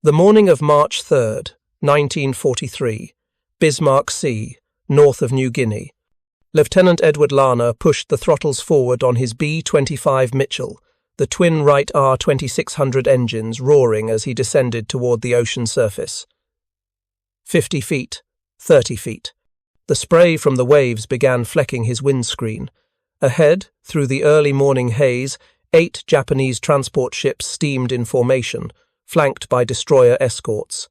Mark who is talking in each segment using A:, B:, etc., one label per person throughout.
A: The morning of March 3rd, 1943, Bismarck Sea, north of New Guinea. Lieutenant Edward Larner pushed the throttles forward on his B-25 Mitchell, the twin Wright R-2600 engines roaring as he descended toward the ocean surface. 50 feet, 30 feet. The spray from the waves began flecking his windscreen. Ahead, through the early morning haze, 8 Japanese transport ships steamed in formation, flanked by destroyer escorts.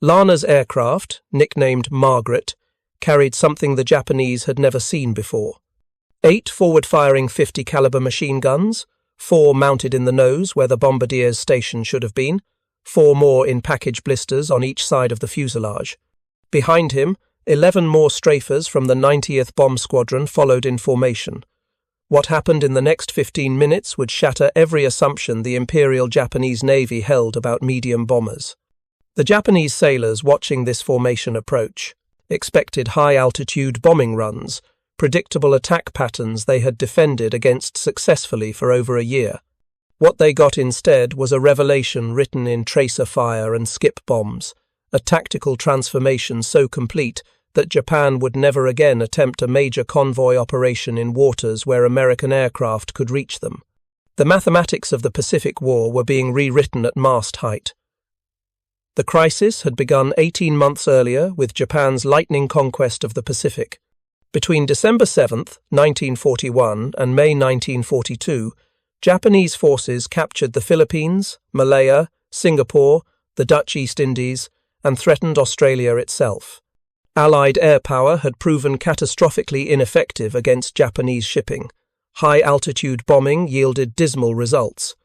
A: Larner's aircraft, nicknamed Margaret, carried something the Japanese had never seen before. 8 forward-firing 50-caliber machine guns, 4 mounted in the nose where the bombardier's station should have been, 4 more in package blisters on each side of the fuselage. Behind him, 11 more strafers from the 90th Bomb Squadron followed in formation. What happened in the next 15 minutes would shatter every assumption the Imperial Japanese Navy held about medium bombers. The Japanese sailors watching this formation approach expected high-altitude bombing runs, predictable attack patterns they had defended against successfully for over a year. What they got instead was a revelation written in tracer fire and skip bombs, a tactical transformation so complete that Japan would never again attempt a major convoy operation in waters where American aircraft could reach them. The mathematics of the Pacific War were being rewritten at mast height. The crisis had begun 18 months earlier with Japan's lightning conquest of the Pacific. Between December 7, 1941 and May 1942, Japanese forces captured the Philippines, Malaya, Singapore, the Dutch East Indies, and threatened Australia itself. Allied air power had proven catastrophically ineffective against Japanese shipping. High-altitude bombing yielded dismal results.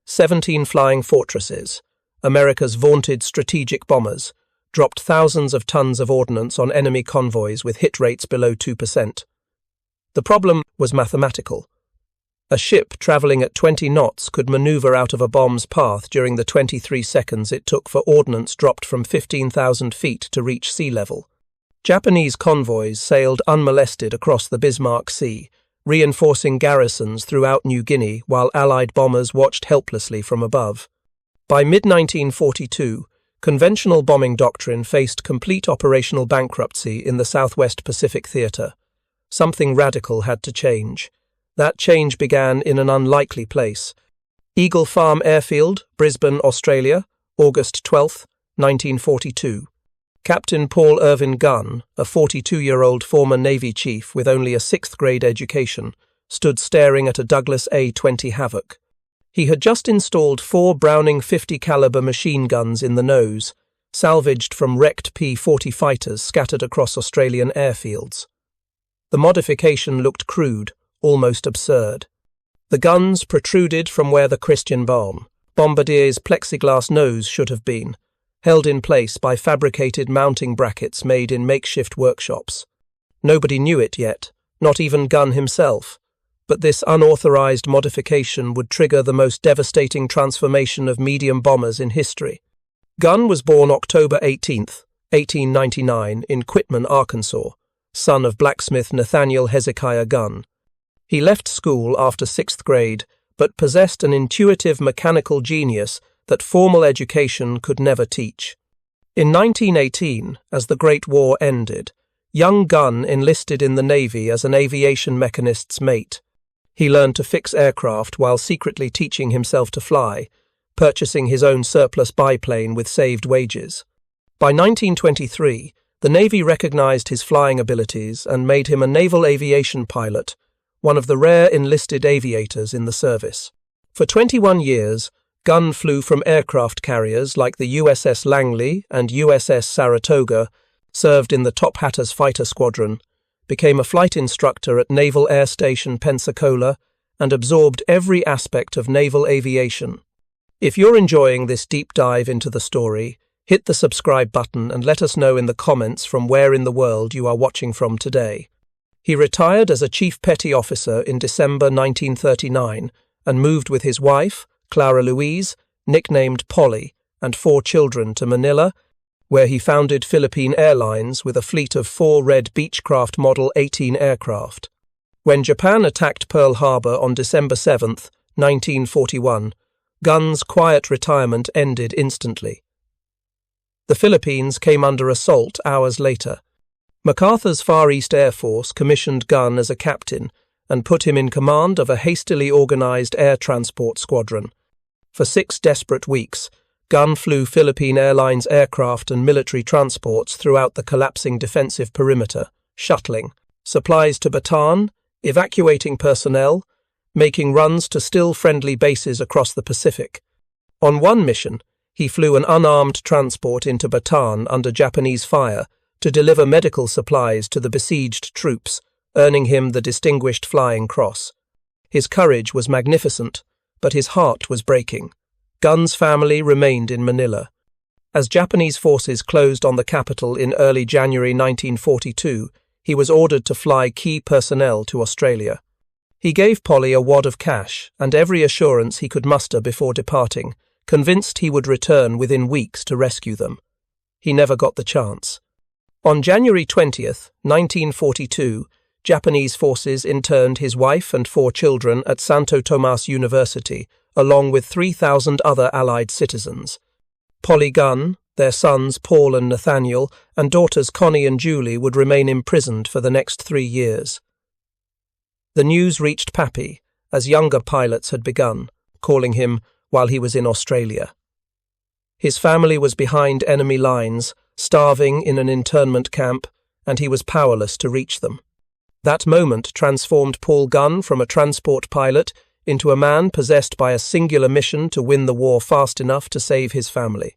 A: 17 flying fortresses, America's vaunted strategic bombers, dropped thousands of tons of ordnance on enemy convoys with hit rates below 2%. The problem was mathematical. A ship traveling at 20 knots could maneuver out of a bomb's path during the 23 seconds it took for ordnance dropped from 15,000 feet to reach sea level. Japanese convoys sailed unmolested across the Bismarck Sea, reinforcing garrisons throughout New Guinea while Allied bombers watched helplessly from above. By mid-1942, conventional bombing doctrine faced complete operational bankruptcy in the Southwest Pacific Theater. Something radical had to change. That change began in an unlikely place. Eagle Farm Airfield, Brisbane, Australia, August 12, 1942. Captain Paul Irvin Gunn, a 42-year-old former Navy chief with only a 6th-grade education, stood staring at a Douglas A-20 Havoc. He had just installed 4 Browning 50-caliber machine guns in the nose, salvaged from wrecked P-40 fighters scattered across Australian airfields. The modification looked crude, almost absurd. The guns protruded from where the Christian bombardier's plexiglass nose should have been, held in place by fabricated mounting brackets made in makeshift workshops. Nobody knew it yet, not even Gunn himself, but this unauthorized modification would trigger the most devastating transformation of medium bombers in history. Gunn was born October 18, 1899, in Quitman, Arkansas, son of blacksmith Nathaniel Hezekiah Gunn. He left school after 6th grade, but possessed an intuitive mechanical genius that formal education could never teach. In 1918, as the Great War ended, young Gunn enlisted in the Navy as an aviation mechanist's mate. He learned to fix aircraft while secretly teaching himself to fly, purchasing his own surplus biplane with saved wages. By 1923, the Navy recognized his flying abilities and made him a naval aviation pilot, one of the rare enlisted aviators in the service. For 21 years, Gunn flew from aircraft carriers like the USS Langley and USS Saratoga, served in the Top Hatters Fighter Squadron, became a flight instructor at Naval Air Station Pensacola, and absorbed every aspect of naval aviation. If you're enjoying this deep dive into the story, hit the subscribe button and let us know in the comments from where in the world you are watching from today. He retired as a chief petty officer in December 1939 and moved with his wife, Clara Louise, nicknamed Polly, and 4 children to Manila, where he founded Philippine Airlines with a fleet of 4 Red Beechcraft Model 18 aircraft. When Japan attacked Pearl Harbor on December 7, 1941, Gunn's quiet retirement ended instantly. The Philippines came under assault hours later. MacArthur's Far East Air Force commissioned Gunn as a captain and put him in command of a hastily organized air transport squadron. For 6 desperate weeks, Gunn flew Philippine Airlines aircraft and military transports throughout the collapsing defensive perimeter, shuttling supplies to Bataan, evacuating personnel, making runs to still friendly bases across the Pacific. On one mission, he flew an unarmed transport into Bataan under Japanese fire to deliver medical supplies to the besieged troops, earning him the Distinguished Flying Cross. His courage was magnificent, but his heart was breaking. Gunn's family remained in Manila. As Japanese forces closed on the capital in early January 1942, he was ordered to fly key personnel to Australia. He gave Polly a wad of cash and every assurance he could muster before departing, convinced he would return within weeks to rescue them. He never got the chance. On January 20th, 1942, Japanese forces interned his wife and 4 children at Santo Tomas University, along with 3,000 other Allied citizens. Polly Gunn, their sons Paul and Nathaniel, and daughters Connie and Julie would remain imprisoned for the next 3 years. The news reached Pappy, as younger pilots had begun, calling him while he was in Australia. His family was behind enemy lines, starving in an internment camp, and he was powerless to reach them. That moment transformed Paul Gunn from a transport pilot into a man possessed by a singular mission to win the war fast enough to save his family.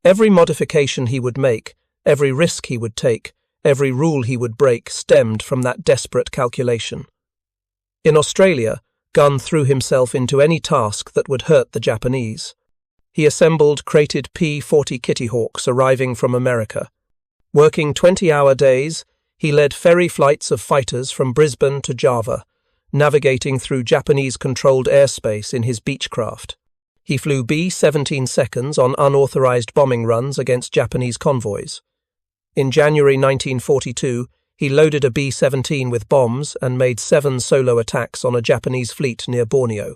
A: Every modification he would make, every risk he would take, every rule he would break stemmed from that desperate calculation. In Australia, Gunn threw himself into any task that would hurt the Japanese. He assembled crated P-40 Kitty Hawks arriving from America. Working 20-hour days, he led ferry flights of fighters from Brisbane to Java, navigating through Japanese-controlled airspace in his Beechcraft. He flew B-17 seconds on unauthorized bombing runs against Japanese convoys. In January 1942, he loaded a B-17 with bombs and made 7 solo attacks on a Japanese fleet near Borneo.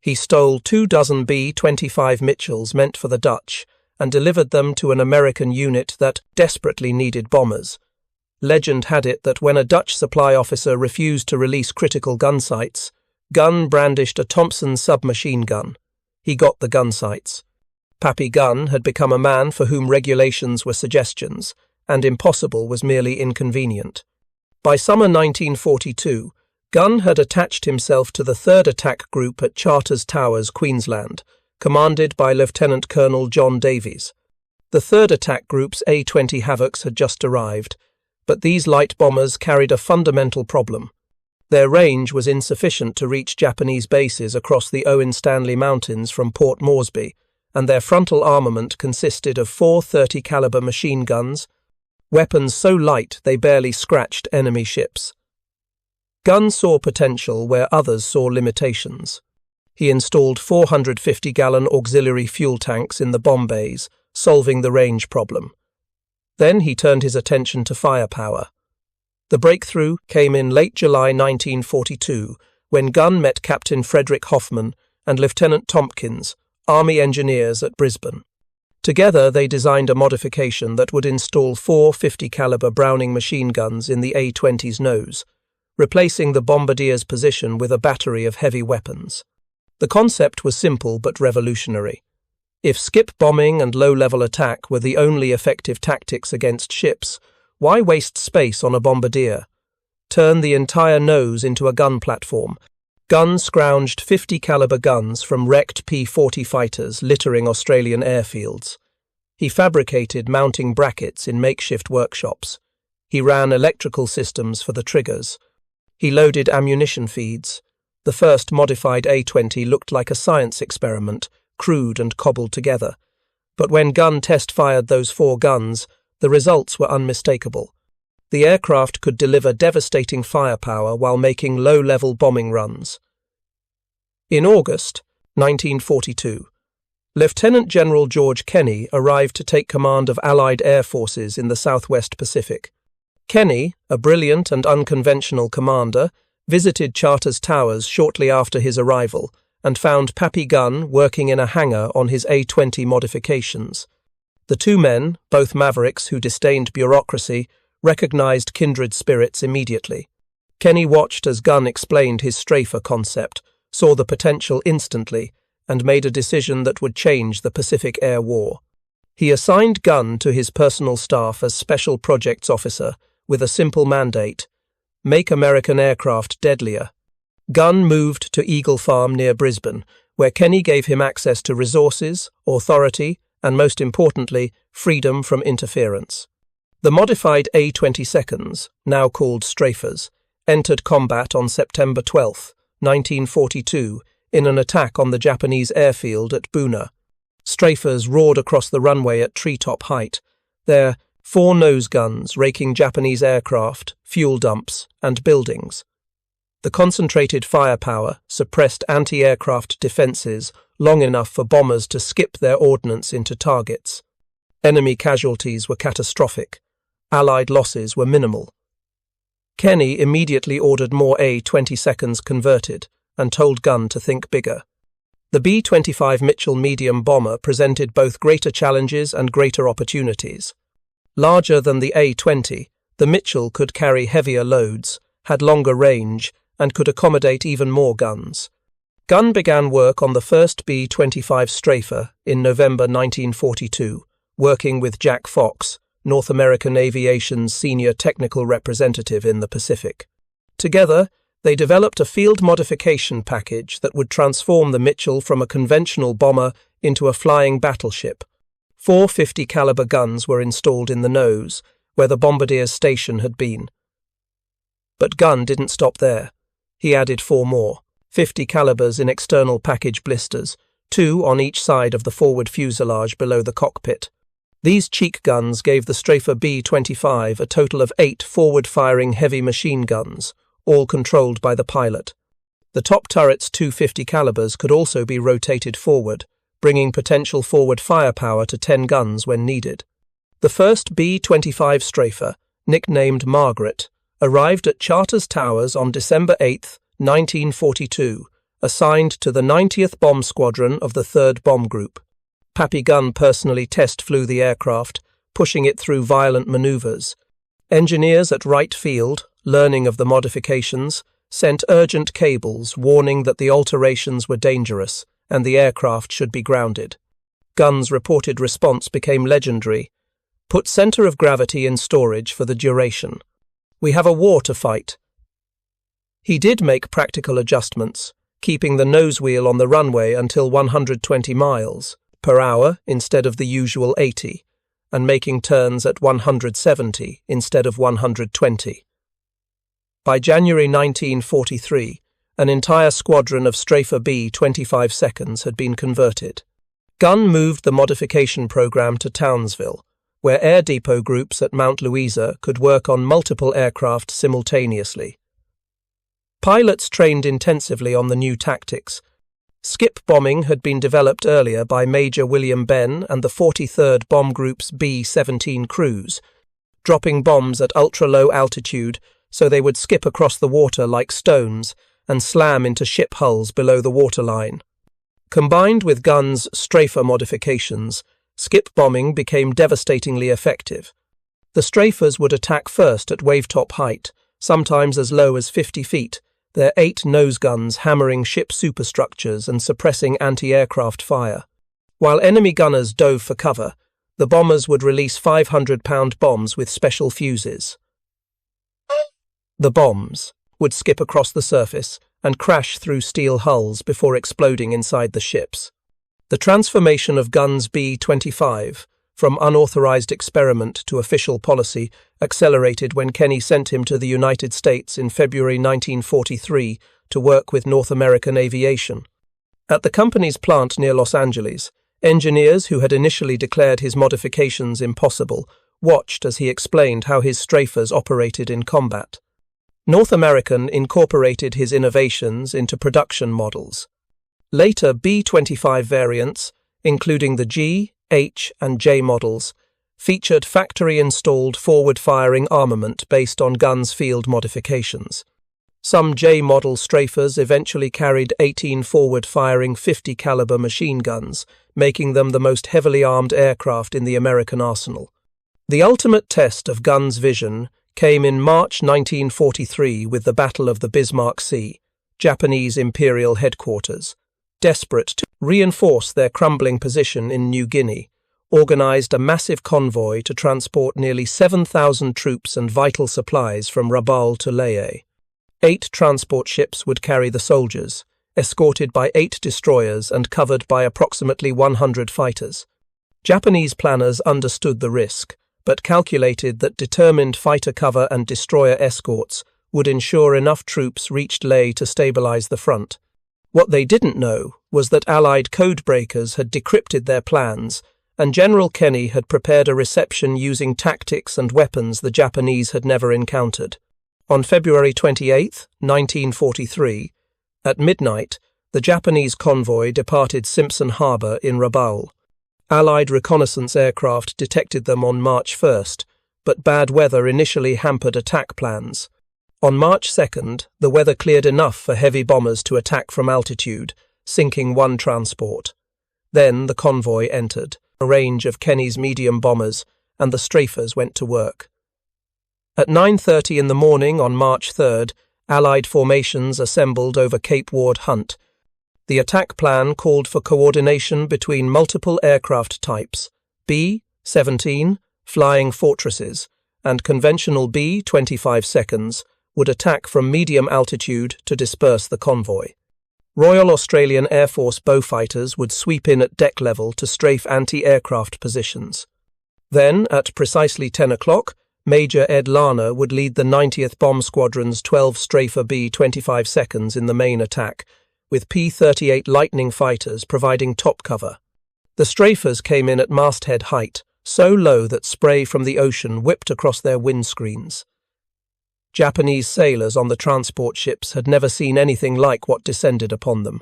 A: He stole 24 B-25 Mitchells meant for the Dutch and delivered them to an American unit that desperately needed bombers. Legend had it that when a Dutch supply officer refused to release critical gun sights, Gunn brandished a Thompson submachine gun. He got the gun sights. Pappy Gunn had become a man for whom regulations were suggestions, and impossible was merely inconvenient. By summer 1942, Gunn had attached himself to the 3rd Attack Group at Charters Towers, Queensland, commanded by Lieutenant Colonel John Davies. The 3rd Attack Group's A-20 Havocs had just arrived, but these light bombers carried a fundamental problem. Their range was insufficient to reach Japanese bases across the Owen Stanley Mountains from Port Moresby, and their frontal armament consisted of 4 .30 caliber machine guns, weapons so light they barely scratched enemy ships. Gunn saw potential where others saw limitations. He installed 450-gallon auxiliary fuel tanks in the bomb bays, solving the range problem. Then he turned his attention to firepower. The breakthrough came in late July 1942, when Gunn met Captain Frederick Hoffman and Lieutenant Tompkins, Army engineers at Brisbane. Together they designed a modification that would install 4 50-caliber Browning machine guns in the A-20's nose, replacing the bombardier's position with a battery of heavy weapons. The concept was simple but revolutionary. If skip bombing and low-level attack were the only effective tactics against ships, why waste space on a bombardier? Turn the entire nose into a gun platform. Gunn scrounged 50-caliber guns from wrecked P-40 fighters littering Australian airfields. He fabricated mounting brackets in makeshift workshops. He ran electrical systems for the triggers. He loaded ammunition feeds. The first modified A-20 looked like a science experiment, crude and cobbled together. But when Gunn test-fired those 4 guns, the results were unmistakable. The aircraft could deliver devastating firepower while making low-level bombing runs. In August 1942, Lieutenant General George Kenny arrived to take command of Allied air forces in the Southwest Pacific. Kenny, a brilliant and unconventional commander, visited Charters Towers shortly after his arrival and found Pappy Gunn working in a hangar on his A-20 modifications. The two men, both mavericks who disdained bureaucracy, recognized kindred spirits immediately. Kenny watched as Gunn explained his strafer concept, saw the potential instantly, and made a decision that would change the Pacific Air War. He assigned Gunn to his personal staff as Special Projects Officer with a simple mandate: make American aircraft deadlier. Gunn moved to Eagle Farm near Brisbane, where Kenny gave him access to resources, authority, and most importantly, freedom from interference. The modified A-22s, now called strafers, entered combat on September 12, 1942, in an attack on the Japanese airfield at Buna. Strafers roared across the runway at treetop height, their 4 nose guns raking Japanese aircraft, fuel dumps, and buildings. The concentrated firepower suppressed anti-aircraft defences long enough for bombers to skip their ordnance into targets. Enemy casualties were catastrophic. Allied losses were minimal. Kenny immediately ordered more A-22s converted and told Gunn to think bigger. The B-25 Mitchell medium bomber presented both greater challenges and greater opportunities. Larger than the A-20, the Mitchell could carry heavier loads, had longer range, and could accommodate even more guns. Gunn began work on the first B-25 Strafer in November 1942, working with Jack Fox, North American Aviation's senior technical representative in the Pacific. Together, they developed a field modification package that would transform the Mitchell from a conventional bomber into a flying battleship. 4 50 caliber guns were installed in the nose, where the bombardier's station had been. But Gunn didn't stop there. He added 4 more, 50 calibers in external package blisters, 2 on each side of the forward fuselage below the cockpit. These cheek guns gave the Strafer B-25 a total of 8 forward-firing heavy machine guns, all controlled by the pilot. The top turret's 250 calibers could also be rotated forward, bringing potential forward firepower to 10 guns when needed. The first B-25 Strafer, nicknamed Margaret, arrived at Charters Towers on December 8, 1942, assigned to the 90th Bomb Squadron of the 3rd Bomb Group. Pappy Gunn personally test-flew the aircraft, pushing it through violent maneuvers. Engineers at Wright Field, learning of the modifications, sent urgent cables warning that the alterations were dangerous and the aircraft should be grounded. Gunn's reported response became legendary: "Put center of gravity in storage for the duration. We have a war to fight." He did make practical adjustments, keeping the nose wheel on the runway until 120 miles per hour instead of the usual 80, and making turns at 170 instead of 120. By January 1943, an entire squadron of Strafer B-25s had been converted. Gunn moved the modification program to Townsville, where air depot groups at Mount Louisa could work on multiple aircraft simultaneously. Pilots trained intensively on the new tactics. Skip bombing had been developed earlier by Major William Benn and the 43rd Bomb Group's B-17 crews, dropping bombs at ultra-low altitude so they would skip across the water like stones and slam into ship hulls below the waterline. Combined with Gunn's Strafer modifications, skip bombing became devastatingly effective. The Strafers would attack first at wavetop height, sometimes as low as 50 feet, their 8 nose guns hammering ship superstructures and suppressing anti-aircraft fire. While enemy gunners dove for cover, the bombers would release 500-pound bombs with special fuses. The bombs would skip across the surface and crash through steel hulls before exploding inside the ships. The transformation of Gunn's B-25 from unauthorized experiment to official policy accelerated when Kenny sent him to the United States in February 1943 to work with North American Aviation. At the company's plant near Los Angeles, engineers who had initially declared his modifications impossible watched as he explained how his strafers operated in combat. North American incorporated his innovations into production models. Later B-25 variants, including the G, H, and J models, featured factory-installed forward-firing armament based on Gunn's field modifications. Some J-model strafers eventually carried 18 forward-firing 50-caliber machine guns, making them the most heavily armed aircraft in the American arsenal. The ultimate test of guns' vision came in March 1943 with the Battle of the Bismarck Sea, Japanese Imperial headquarters, desperate to reinforce their crumbling position in New Guinea, organized a massive convoy to transport nearly 7,000 troops and vital supplies from Rabaul to Lae. 8 transport ships would carry the soldiers, escorted by 8 destroyers and covered by approximately 100 fighters. Japanese planners understood the risk, but calculated that determined fighter cover and destroyer escorts would ensure enough troops reached Lae to stabilize the front. What they didn't know was that Allied codebreakers had decrypted their plans, and General Kenny had prepared a reception using tactics and weapons the Japanese had never encountered. On February 28, 1943, at midnight, the Japanese convoy departed Simpson Harbor in Rabaul. Allied reconnaissance aircraft detected them on March 1st, but bad weather initially hampered attack plans. On March 2nd, the weather cleared enough for heavy bombers to attack from altitude, sinking 1 transport. Then the convoy entered a range of Kenny's medium bombers, and the strafers went to work. At 9:30 in the morning on March 3rd, Allied formations assembled over Cape Ward Hunt. The attack plan called for coordination between multiple aircraft types, B-17, flying fortresses, and conventional B-25 seconds, would attack from medium altitude to disperse the convoy. Royal Australian Air Force Beaufighters would sweep in at deck level to strafe anti-aircraft positions. Then, at precisely 10 o'clock, Major Ed Larner would lead the 90th Bomb Squadron's 12 Strafer B-25 seconds in the main attack, with P-38 Lightning fighters providing top cover. The strafers came in at masthead height, so low that spray from the ocean whipped across their windscreens. Japanese sailors on the transport ships had never seen anything like what descended upon them.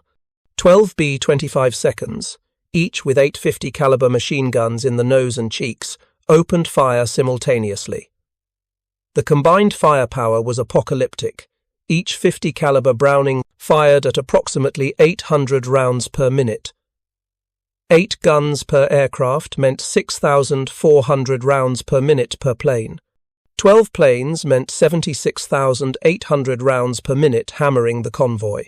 A: 12 B-25 seconds, each with 850 caliber machine guns in the nose and cheeks, opened fire simultaneously. The combined firepower was apocalyptic. Each 50 caliber Browning fired at approximately 800 rounds per minute. 8 guns per aircraft meant 6,400 rounds per minute per plane. 12 planes meant 76,800 rounds per minute hammering the convoy.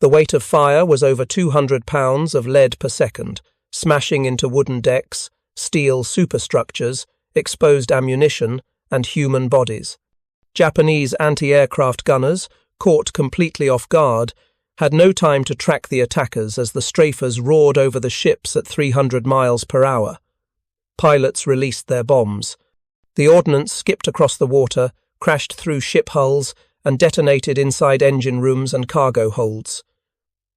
A: The weight of fire was over 200 pounds of lead per second, smashing into wooden decks, steel superstructures, exposed ammunition, and human bodies. Japanese anti-aircraft gunners, caught completely off guard, had no time to track the attackers as the strafers roared over the ships at 300 miles per hour. Pilots released their bombs. The ordnance skipped across the water, crashed through ship hulls, and detonated inside engine rooms and cargo holds.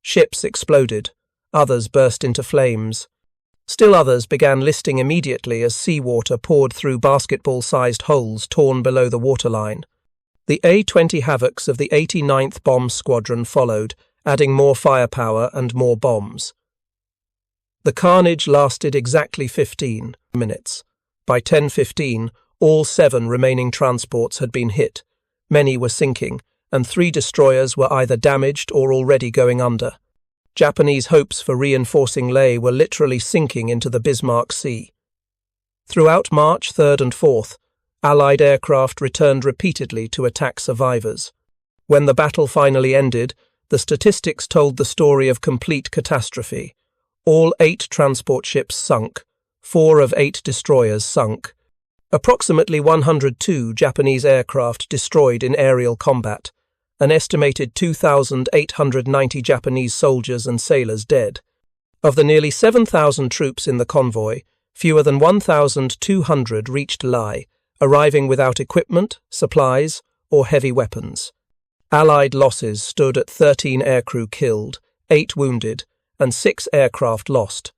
A: Ships exploded. Others burst into flames. Still others began listing immediately as seawater poured through basketball-sized holes torn below the waterline. The A-20 Havocs of the 89th Bomb Squadron followed, adding more firepower and more bombs. The carnage lasted exactly 15 minutes. By 10:15, all 7 remaining transports had been hit. Many were sinking, and 3 destroyers were either damaged or already going under. Japanese hopes for reinforcing Lae were literally sinking into the Bismarck Sea. Throughout March 3rd and 4th, Allied aircraft returned repeatedly to attack survivors. When the battle finally ended, the statistics told the story of complete catastrophe. All 8 transport ships sunk, 4 of 8 destroyers sunk. Approximately 102 Japanese aircraft destroyed in aerial combat. An estimated 2,890 Japanese soldiers and sailors dead. Of the nearly 7,000 troops in the convoy, fewer than 1,200 reached Lae, arriving without equipment, supplies, or heavy weapons. Allied losses stood at 13 aircrew killed, 8 wounded, and 6 aircraft lost.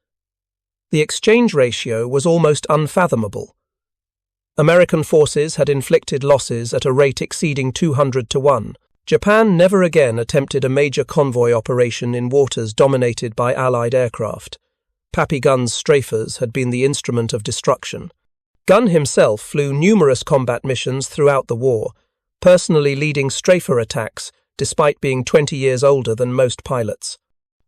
A: The exchange ratio was almost unfathomable. American forces had inflicted losses at a rate exceeding 200 to 1. Japan never again attempted a major convoy operation in waters dominated by Allied aircraft. Pappy Gunn's strafers had been the instrument of destruction. Gunn himself flew numerous combat missions throughout the war, personally leading strafer attacks despite being 20 years older than most pilots.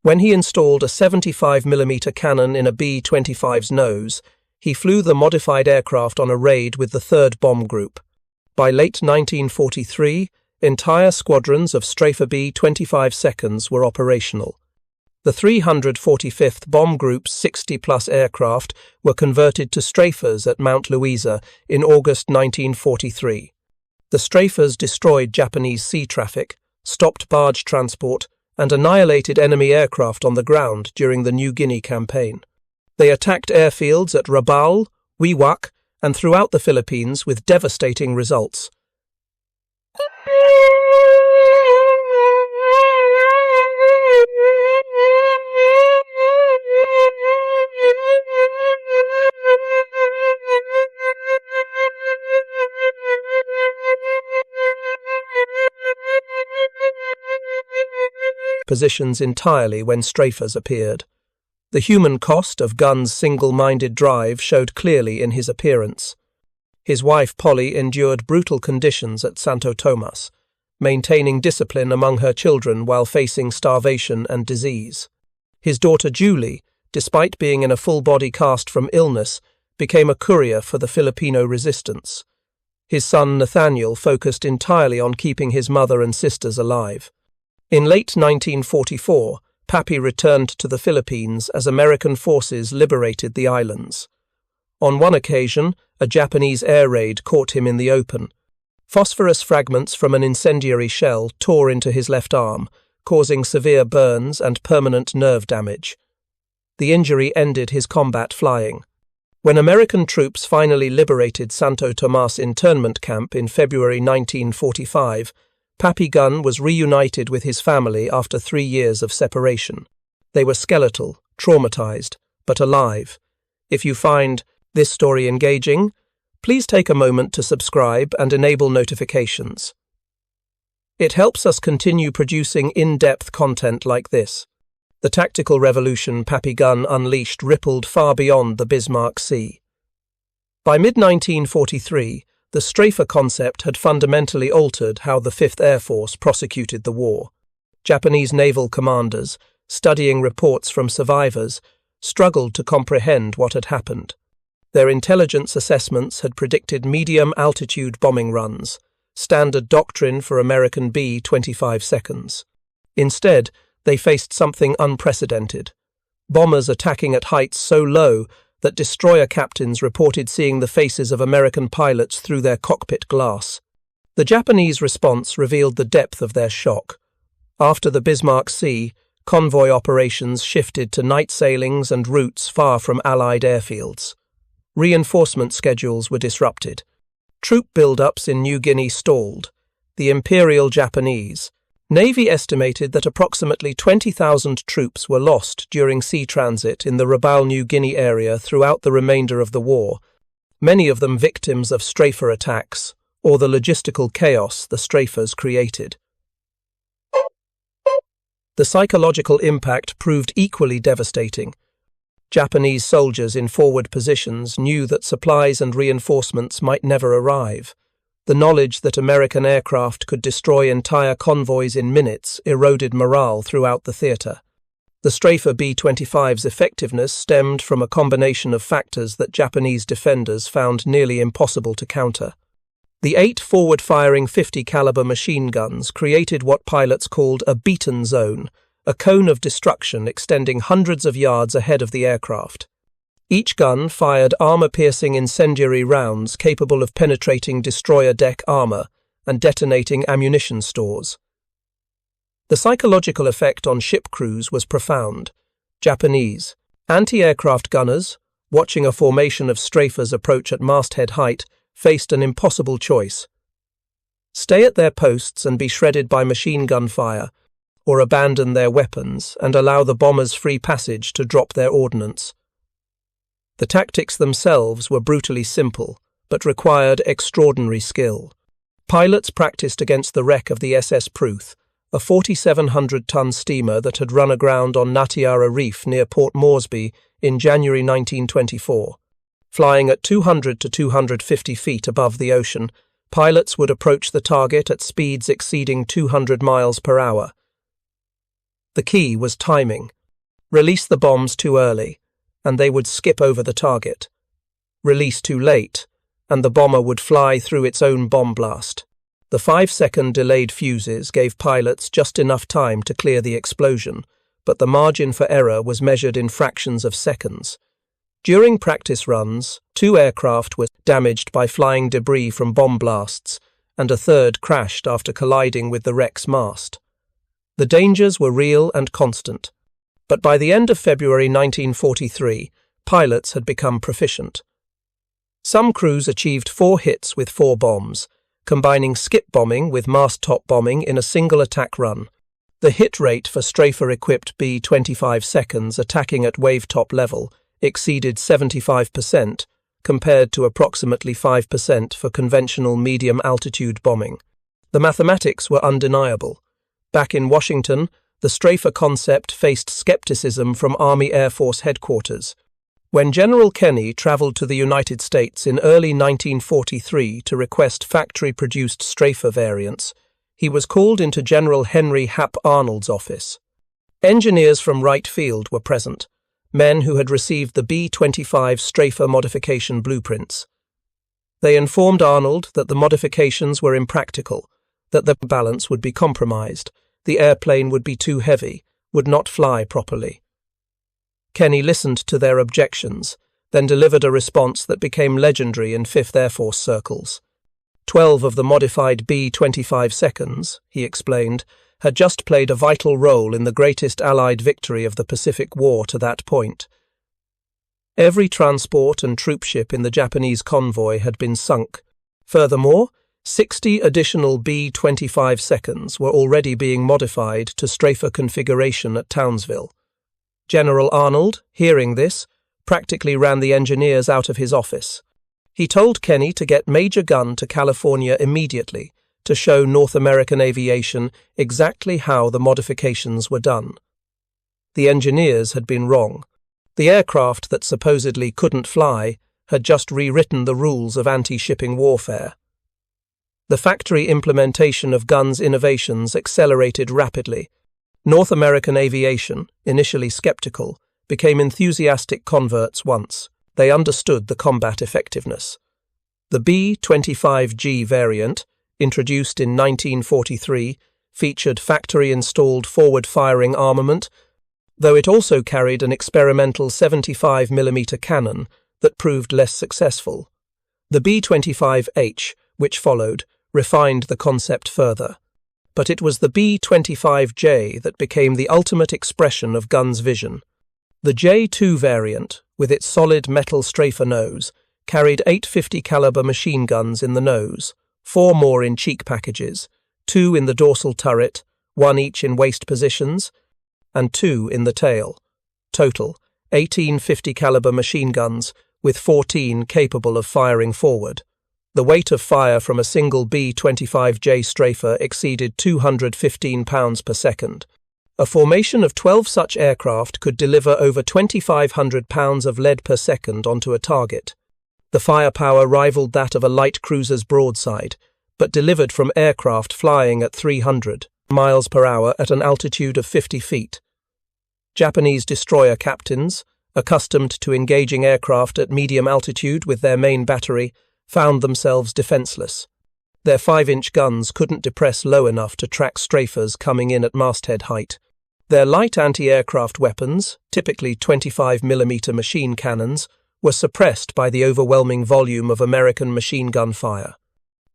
A: When he installed a 75mm cannon in a B-25's nose, he flew the modified aircraft on a raid with the 3rd Bomb Group. By late 1943, entire squadrons of Strafe B-25 seconds were operational. The 345th Bomb Group's 60-plus aircraft were converted to strafers at Mount Louisa in August 1943. The strafers destroyed Japanese sea traffic, stopped barge transport, and annihilated enemy aircraft on the ground during the New Guinea campaign. They attacked airfields at Rabaul, Wewak, and throughout the Philippines with devastating results. Positions entirely when strafers appeared. The human cost of Gunn's single-minded drive showed clearly in his appearance. His wife Polly endured brutal conditions at Santo Tomas, maintaining discipline among her children while facing starvation and disease. His daughter Julie, despite being in a full-body cast from illness, became a courier for the Filipino resistance. His son Nathaniel focused entirely on keeping his mother and sisters alive. In late 1944, Papi returned to the Philippines as American forces liberated the islands. On one occasion, a Japanese air raid caught him in the open. Phosphorus fragments from an incendiary shell tore into his left arm, causing severe burns and permanent nerve damage. The injury ended his combat flying. When American troops finally liberated Santo Tomas internment camp in February 1945, Papi Gunn was reunited with his family after 3 years of separation. They were skeletal, traumatized, but alive. If you find this story engaging, please take a moment to subscribe and enable notifications. It helps us continue producing in-depth content like this. The tactical revolution Papi Gunn unleashed rippled far beyond the Bismarck Sea. By mid-1943, the Strafe concept had fundamentally altered how the 5th Air Force prosecuted the war. Japanese naval commanders, studying reports from survivors, struggled to comprehend what had happened. Their intelligence assessments had predicted medium-altitude bombing runs, standard doctrine for American B-25 seconds. Instead, they faced something unprecedented. Bombers attacking at heights so low that destroyer captains reported seeing the faces of American pilots through their cockpit glass. The Japanese response revealed the depth of their shock. After the Bismarck Sea, convoy operations shifted to night sailings and routes far from Allied airfields. Reinforcement schedules were disrupted. Troop build-ups in New Guinea stalled. The Imperial Japanese Navy estimated that approximately 20,000 troops were lost during sea transit in the Rabaul, New Guinea area throughout the remainder of the war, many of them victims of strafer attacks or the logistical chaos the strafers created. The psychological impact proved equally devastating. Japanese soldiers in forward positions knew that supplies and reinforcements might never arrive. The knowledge that American aircraft could destroy entire convoys in minutes eroded morale throughout the theatre. The Strafe B-25's effectiveness stemmed from a combination of factors that Japanese defenders found nearly impossible to counter. The 8 forward-firing 50-caliber machine guns created what pilots called a beaten zone, a cone of destruction extending hundreds of yards ahead of the aircraft. Each gun fired armor-piercing incendiary rounds capable of penetrating destroyer deck armor and detonating ammunition stores. The psychological effect on ship crews was profound. Japanese anti-aircraft gunners, watching a formation of strafers approach at masthead height, faced an impossible choice. Stay at their posts and be shredded by machine gun fire, or abandon their weapons and allow the bombers free passage to drop their ordnance. The tactics themselves were brutally simple, but required extraordinary skill. Pilots practiced against the wreck of the SS Pruth, a 4,700-ton steamer that had run aground on Natiara Reef near Port Moresby in January 1924. Flying at 200 to 250 feet above the ocean, pilots would approach the target at speeds exceeding 200 miles per hour. The key was timing. Release the bombs too early, and they would skip over the target. Release too late, and the bomber would fly through its own bomb blast. The 5-second delayed fuses gave pilots just enough time to clear the explosion, but the margin for error was measured in fractions of seconds. During practice runs, 2 aircraft were damaged by flying debris from bomb blasts, and a third crashed after colliding with the wreck's mast. The dangers were real and constant, but by the end of February 1943, pilots had become proficient. Some crews achieved 4 hits with 4 bombs, combining skip bombing with mast-top bombing in a single attack run. The hit rate for strafer-equipped B-25 seconds attacking at wave-top level exceeded 75%, compared to approximately 5% for conventional medium-altitude bombing. The mathematics were undeniable. Back in Washington, the strafer concept faced skepticism from Army Air Force headquarters. When General Kenny traveled to the United States in early 1943 to request factory-produced strafer variants, he was called into General Henry Hap Arnold's office. Engineers from Wright Field were present, men who had received the B-25 strafer modification blueprints. They informed Arnold that the modifications were impractical, that the balance would be compromised, the airplane would be too heavy, would not fly properly. Kenny listened to their objections, then delivered a response that became legendary in 5th Air Force circles. 12 of the modified B-25 seconds, he explained, had just played a vital role in the greatest Allied victory of the Pacific War to that point. Every transport and troopship in the Japanese convoy had been sunk. Furthermore, 60 additional B-25 seconds were already being modified to strafer configuration at Townsville. General Arnold, hearing this, practically ran the engineers out of his office. He told Kenny to get Major Gunn to California immediately to show North American aviation exactly how the modifications were done. The engineers had been wrong. The aircraft that supposedly couldn't fly had just rewritten the rules of anti-shipping warfare. The factory implementation of Gunn's innovations accelerated rapidly. North American aviation, initially skeptical, became enthusiastic converts once they understood the combat effectiveness. The B-25G variant, introduced in 1943, featured factory-installed forward-firing armament, though it also carried an experimental 75mm cannon that proved less successful. The B-25H, which followed, refined the concept further. But it was the B-25J that became the ultimate expression of Gunn's vision. The J2 variant, with its solid metal strafer nose, carried 850 caliber machine guns in the nose, 4 more in cheek packages, 2 in the dorsal turret, 1 each in waist positions, and 2 in the tail. Total, 18 50 caliber machine guns, with 14 capable of firing forward. The weight of fire from a single B-25J strafer exceeded 215 pounds per second. A formation of 12 such aircraft could deliver over 2,500 pounds of lead per second onto a target. The firepower rivaled that of a light cruiser's broadside, but delivered from aircraft flying at 300 miles per hour at an altitude of 50 feet. Japanese destroyer captains, accustomed to engaging aircraft at medium altitude with their main battery, found themselves defenseless. Their 5-inch guns couldn't depress low enough to track strafers coming in at masthead height. Their light anti-aircraft weapons, typically 25mm machine cannons, were suppressed by the overwhelming volume of American machine gun fire.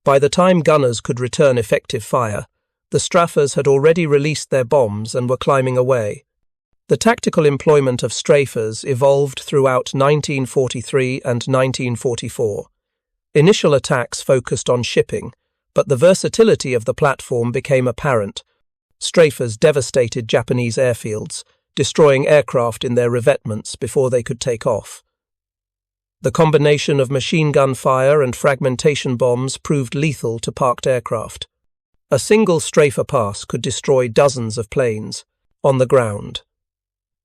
A: By the time gunners could return effective fire, the strafers had already released their bombs and were climbing away. The tactical employment of strafers evolved throughout 1943 and 1944. Initial attacks focused on shipping, but the versatility of the platform became apparent. Strafers devastated Japanese airfields, destroying aircraft in their revetments before they could take off. The combination of machine gun fire and fragmentation bombs proved lethal to parked aircraft. A single strafer pass could destroy dozens of planes on the ground.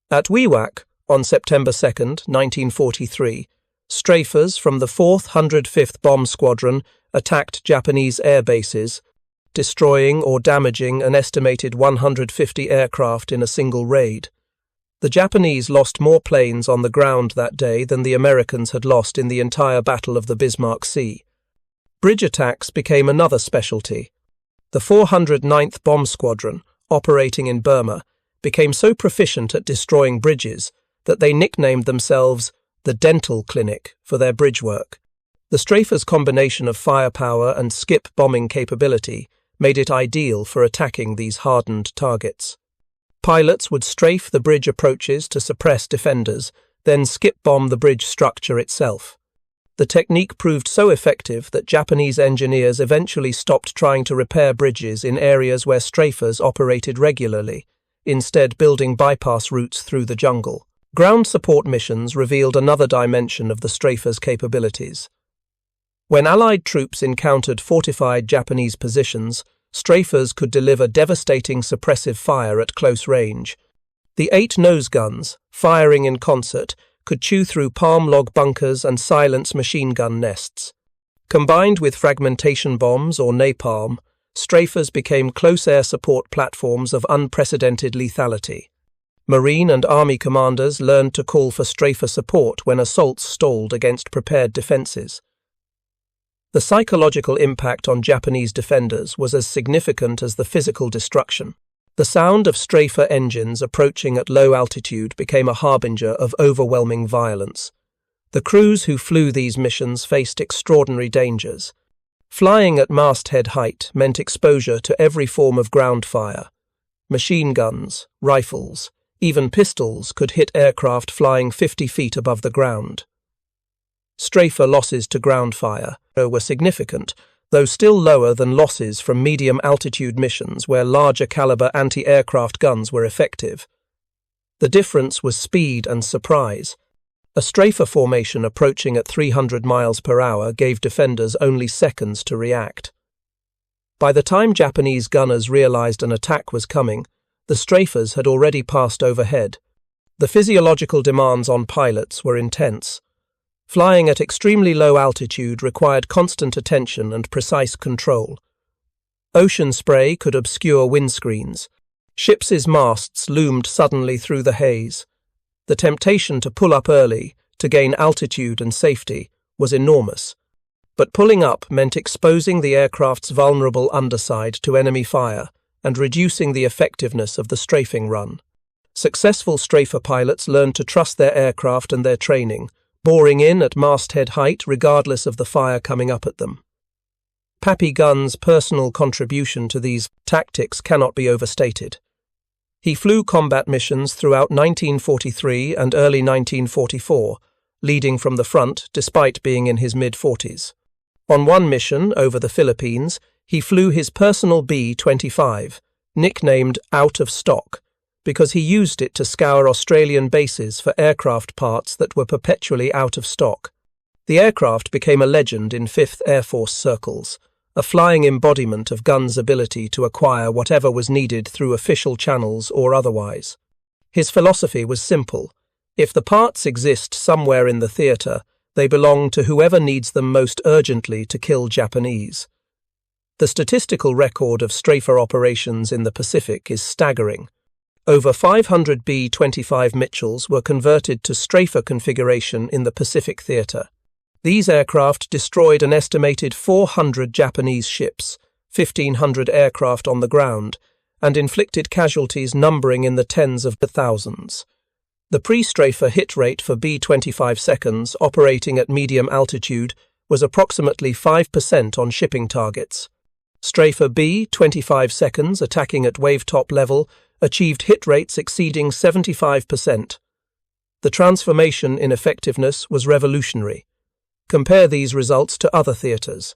A: At Wewak, on September 2, 1943, Strafers from the 4th 105th Bomb Squadron attacked Japanese air bases, destroying or damaging an estimated 150 aircraft in a single raid. The Japanese lost more planes on the ground that day than the Americans had lost in the entire Battle of the Bismarck Sea. Bridge attacks became another specialty. The 409th Bomb Squadron, operating in Burma, became so proficient at destroying bridges that they nicknamed themselves the Dental Clinic for their bridge work. The strafers' combination of firepower and skip bombing capability made it ideal for attacking these hardened targets. Pilots would strafe the bridge approaches to suppress defenders, then skip bomb the bridge structure itself. The technique proved so effective that Japanese engineers eventually stopped trying to repair bridges in areas where strafers operated regularly, instead building bypass routes through the jungle. Ground support missions revealed another dimension of the strafers' capabilities. When Allied troops encountered fortified Japanese positions, strafers could deliver devastating suppressive fire at close range. The 8 nose guns, firing in concert, could chew through palm log bunkers and silence machine gun nests. Combined with fragmentation bombs or napalm, strafers became close air support platforms of unprecedented lethality. Marine and Army commanders learned to call for strafer support when assaults stalled against prepared defenses. The psychological impact on Japanese defenders was as significant as the physical destruction. The sound of strafer engines approaching at low altitude became a harbinger of overwhelming violence. The crews who flew these missions faced extraordinary dangers. Flying at masthead height meant exposure to every form of ground fire. Machine guns, rifles, even pistols could hit aircraft flying 50 feet above the ground. Strafer losses to ground fire were significant, though still lower than losses from medium-altitude missions where larger-caliber anti-aircraft guns were effective. The difference was speed and surprise. A strafer formation approaching at 300 miles per hour gave defenders only seconds to react. By the time Japanese gunners realized an attack was coming, the strafers had already passed overhead. The physiological demands on pilots were intense. Flying at extremely low altitude required constant attention and precise control. Ocean spray could obscure windscreens. Ships' masts loomed suddenly through the haze. The temptation to pull up early, to gain altitude and safety, was enormous. But pulling up meant exposing the aircraft's vulnerable underside to enemy fire and reducing the effectiveness of the strafing run. Successful strafer pilots learned to trust their aircraft and their training, boring in at masthead height regardless of the fire coming up at them. Pappy Gunn's personal contribution to these tactics cannot be overstated. He flew combat missions throughout 1943 and early 1944, leading from the front despite being in his mid-40s. On one mission over the Philippines, he flew his personal B-25, nicknamed Out of Stock, because he used it to scour Australian bases for aircraft parts that were perpetually out of stock. The aircraft became a legend in 5th Air Force circles, a flying embodiment of Gunn's ability to acquire whatever was needed through official channels or otherwise. His philosophy was simple. If the parts exist somewhere in the theatre, they belong to whoever needs them most urgently to kill Japanese. The statistical record of strafer operations in the Pacific is staggering. Over 500 B-25 Mitchells were converted to strafer configuration in the Pacific theatre. These aircraft destroyed an estimated 400 Japanese ships, 1,500 aircraft on the ground, and inflicted casualties numbering in the tens of thousands. The pre-strafer hit rate for B-25 seconds operating at medium altitude was approximately 5% on shipping targets. Strafer B-25 seconds attacking at wave-top level achieved hit rates exceeding 75%. The transformation in effectiveness was revolutionary. Compare these results to other theatres.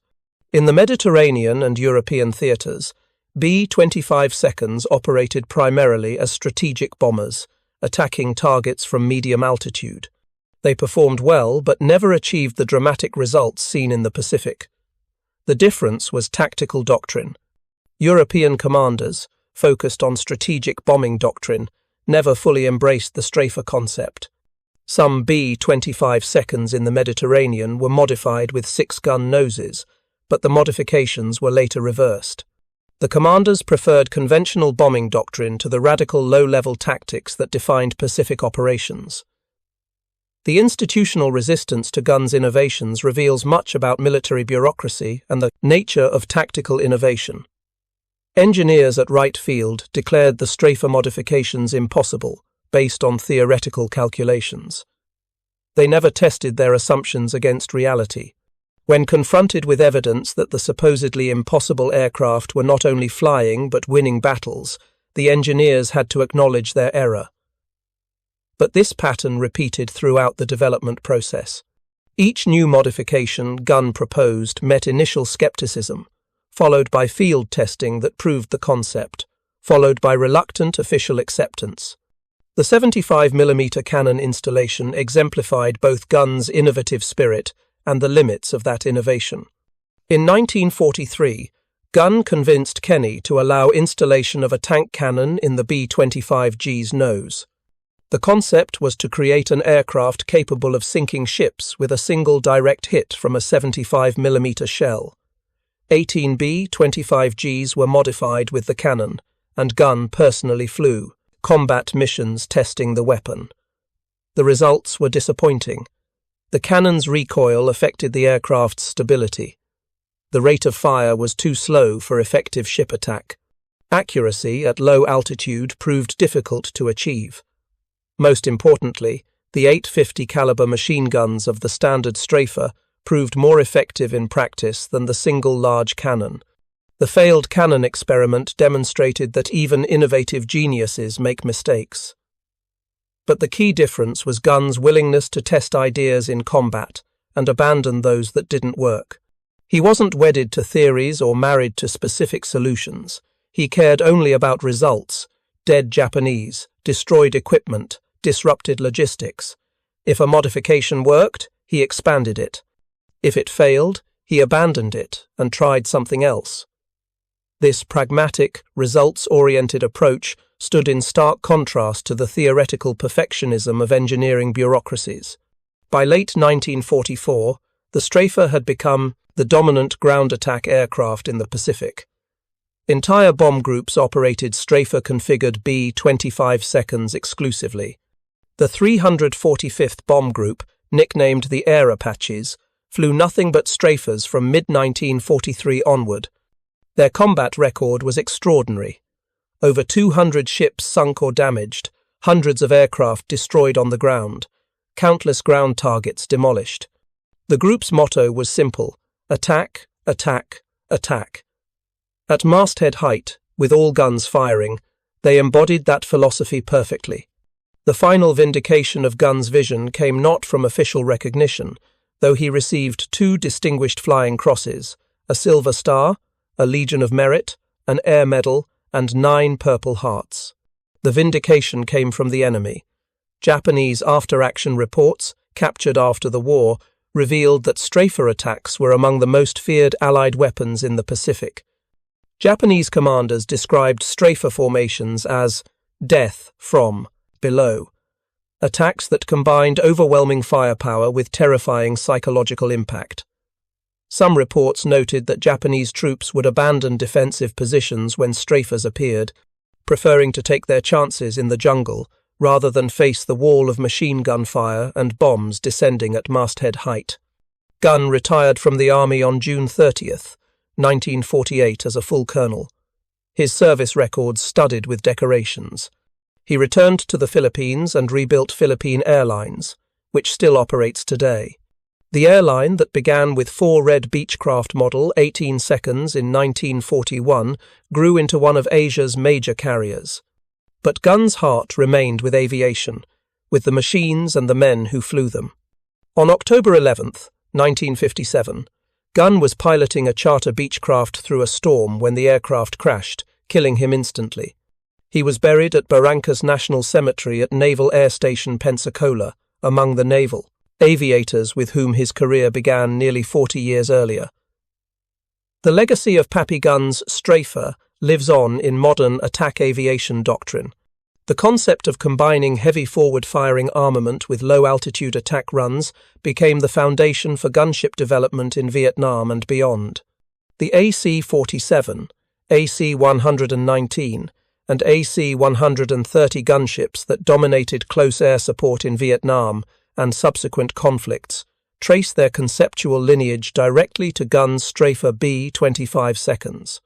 A: In the Mediterranean and European theatres, B-25 seconds operated primarily as strategic bombers, attacking targets from medium altitude. They performed well but never achieved the dramatic results seen in the Pacific. The difference was tactical doctrine. European commanders, focused on strategic bombing doctrine, never fully embraced the strafer concept. Some B-25 seconds in the Mediterranean were modified with 6-gun noses, but the modifications were later reversed. The commanders preferred conventional bombing doctrine to the radical low-level tactics that defined Pacific operations. The institutional resistance to guns' innovations reveals much about military bureaucracy and the nature of tactical innovation. Engineers at Wright Field declared the Strafe modifications impossible, based on theoretical calculations. They never tested their assumptions against reality. When confronted with evidence that the supposedly impossible aircraft were not only flying but winning battles, the engineers had to acknowledge their error. But this pattern repeated throughout the development process. Each new modification gun proposed met initial skepticism, followed by field testing that proved the concept, followed by reluctant official acceptance. The 75mm cannon installation exemplified both guns' innovative spirit and the limits of that innovation. In 1943, Gunn convinced Kenny to allow installation of a tank cannon in the B-25G's nose. The concept was to create an aircraft capable of sinking ships with a single direct hit from a 75mm shell. 18 B-25Gs were modified with the cannon, and Gunn personally flew combat missions testing the weapon. The results were disappointing. The cannon's recoil affected the aircraft's stability. The rate of fire was too slow for effective ship attack. Accuracy at low altitude proved difficult to achieve. Most importantly, the .850 caliber machine guns of the standard Strafer proved more effective in practice than the single large cannon. The failed cannon experiment demonstrated that even innovative geniuses make mistakes. But the key difference was Gunn's willingness to test ideas in combat and abandon those that didn't work. He wasn't wedded to theories or married to specific solutions. He cared only about results: dead Japanese, destroyed equipment, disrupted logistics. If a modification worked, he expanded it. If it failed, he abandoned it and tried something else. This pragmatic, results-oriented approach stood in stark contrast to the theoretical perfectionism of engineering bureaucracies. By late 1944, the Strafer had become the dominant ground attack aircraft in the Pacific. Entire bomb groups operated Strafer-configured B-25 seconds exclusively. The 345th Bomb Group, nicknamed the Air Apaches, flew nothing but Strafers from mid-1943 onward. Their combat record was extraordinary. Over 200 ships sunk or damaged, hundreds of aircraft destroyed on the ground, countless ground targets demolished. The group's motto was simple: attack, attack, attack. At masthead height, with all guns firing, they embodied that philosophy perfectly. The final vindication of Gunn's vision came not from official recognition, though he received 2 distinguished flying crosses, a Silver Star, a Legion of Merit, an Air Medal, and 9 Purple Hearts. The vindication came from the enemy. Japanese after-action reports, captured after the war, revealed that Strafer attacks were among the most feared Allied weapons in the Pacific. Japanese commanders described Strafer formations as death from below, attacks that combined overwhelming firepower with terrifying psychological impact. Some reports noted that Japanese troops would abandon defensive positions when Strafers appeared, preferring to take their chances in the jungle rather than face the wall of machine gun fire and bombs descending at masthead height. Gunn retired from the Army on June 30th, 1948 as a full colonel, his service records studded with decorations. He returned to the Philippines and rebuilt Philippine Airlines, which still operates today. The airline that began with 4 Red Beechcraft Model 18 seconds in 1941 grew into one of Asia's major carriers. But Gunn's heart remained with aviation, with the machines and the men who flew them. On October 11th, 1957, Gunn was piloting a charter Beechcraft through a storm when the aircraft crashed, killing him instantly. He was buried at Barrancas National Cemetery at Naval Air Station Pensacola, among the naval aviators with whom his career began nearly 40 years earlier. The legacy of Pappy Gunn's Strafer lives on in modern attack aviation doctrine. The concept of combining heavy forward-firing armament with low-altitude attack runs became the foundation for gunship development in Vietnam and beyond. The AC-47, AC-119, and AC-130 gunships that dominated close air support in Vietnam and subsequent conflicts trace their conceptual lineage directly to guns Strafer B-25s.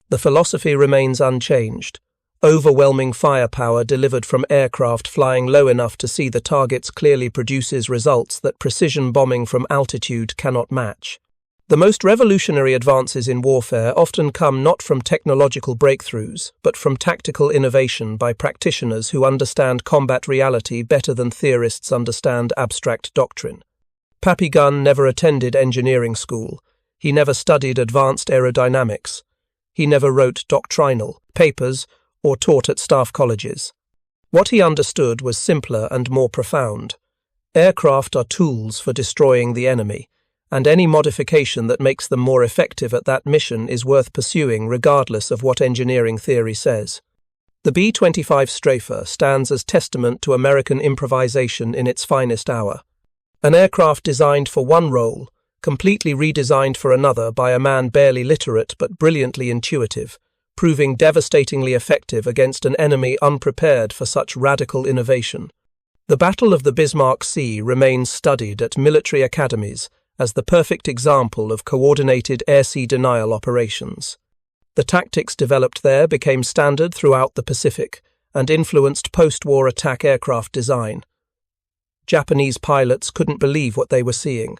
A: The philosophy remains unchanged. Overwhelming firepower delivered from aircraft flying low enough to see the targets clearly produces results that precision bombing from altitude cannot match. The most revolutionary advances in warfare often come not from technological breakthroughs, but from tactical innovation by practitioners who understand combat reality better than theorists understand abstract doctrine. Papi Gun never attended engineering school. He never studied advanced aerodynamics. He never wrote doctrinal papers or taught at staff colleges. What he understood was simpler and more profound. Aircraft are tools for destroying the enemy, and any modification that makes them more effective at that mission is worth pursuing regardless of what engineering theory says. The B-25 Strafer stands as testament to American improvisation in its finest hour. An aircraft designed for one role, completely redesigned for another by a man barely literate but brilliantly intuitive, proving devastatingly effective against an enemy unprepared for such radical innovation. The Battle of the Bismarck Sea remains studied at military academies as the perfect example of coordinated air-sea denial operations. The tactics developed there became standard throughout the Pacific and influenced post-war attack aircraft design. Japanese pilots couldn't believe what they were seeing.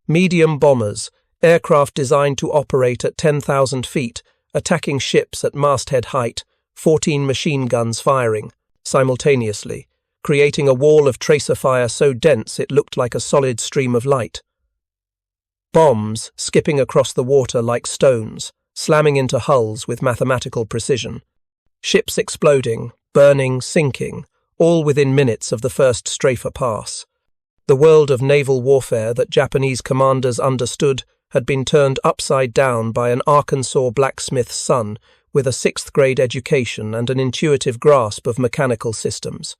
A: Medium bombers, aircraft designed to operate at 10,000 feet, attacking ships at masthead height, 14 machine guns firing simultaneously, creating a wall of tracer fire so dense it looked like a solid stream of light. Bombs skipping across the water like stones, slamming into hulls with mathematical precision. Ships exploding, burning, sinking, all within minutes of the first Strafer pass. The world of naval warfare that Japanese commanders understood had been turned upside down by an Arkansas blacksmith's son with a 6th-grade education and an intuitive grasp of mechanical systems.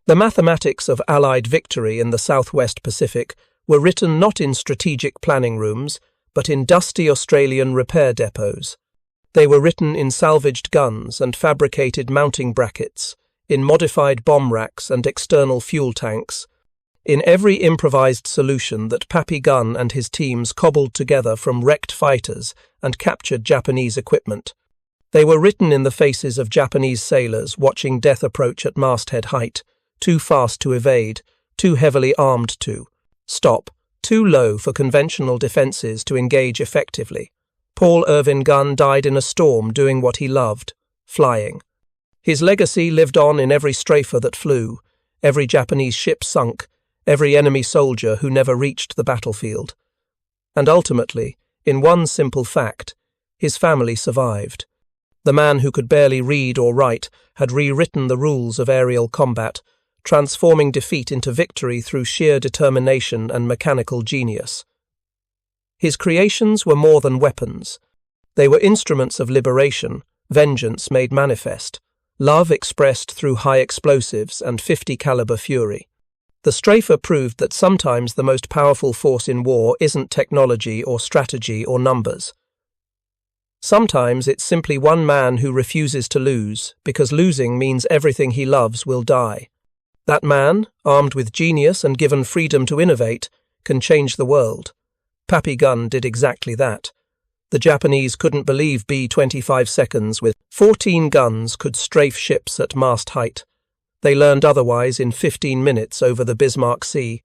A: The mathematics of Allied victory in the Southwest Pacific were written not in strategic planning rooms, but in dusty Australian repair depots. They were written in salvaged guns and fabricated mounting brackets, in modified bomb racks and external fuel tanks, in every improvised solution that Papi Gun and his teams cobbled together from wrecked fighters and captured Japanese equipment. They were written in the faces of Japanese sailors watching death approach at masthead height, too fast to evade, too heavily armed to stop, too low for conventional defenses to engage effectively. Paul Irvin Gunn died in a storm doing what he loved, flying. His legacy lived on in every strafer that flew, every Japanese ship sunk, every enemy soldier who never reached the battlefield. And ultimately, in one simple fact, his family survived. The man who could barely read or write had rewritten the rules of aerial combat, transforming defeat into victory through sheer determination and mechanical genius. His creations were more than weapons. They were instruments of liberation, vengeance made manifest, love expressed through high explosives and 50-caliber fury. The Strafer proved that sometimes the most powerful force in war isn't technology or strategy or numbers. Sometimes it's simply one man who refuses to lose, because losing means everything he loves will die. That man, armed with genius and given freedom to innovate, can change the world. Papi Gun did exactly that. The Japanese couldn't believe B-25 seconds with 14 guns could strafe ships at mast height. They learned otherwise in 15 minutes over the Bismarck Sea,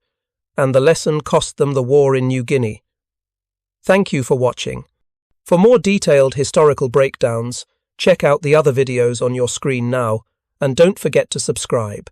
A: and the lesson cost them the war in New Guinea. Thank you for watching. For more detailed historical breakdowns, check out the other videos on your screen now, and don't forget to subscribe.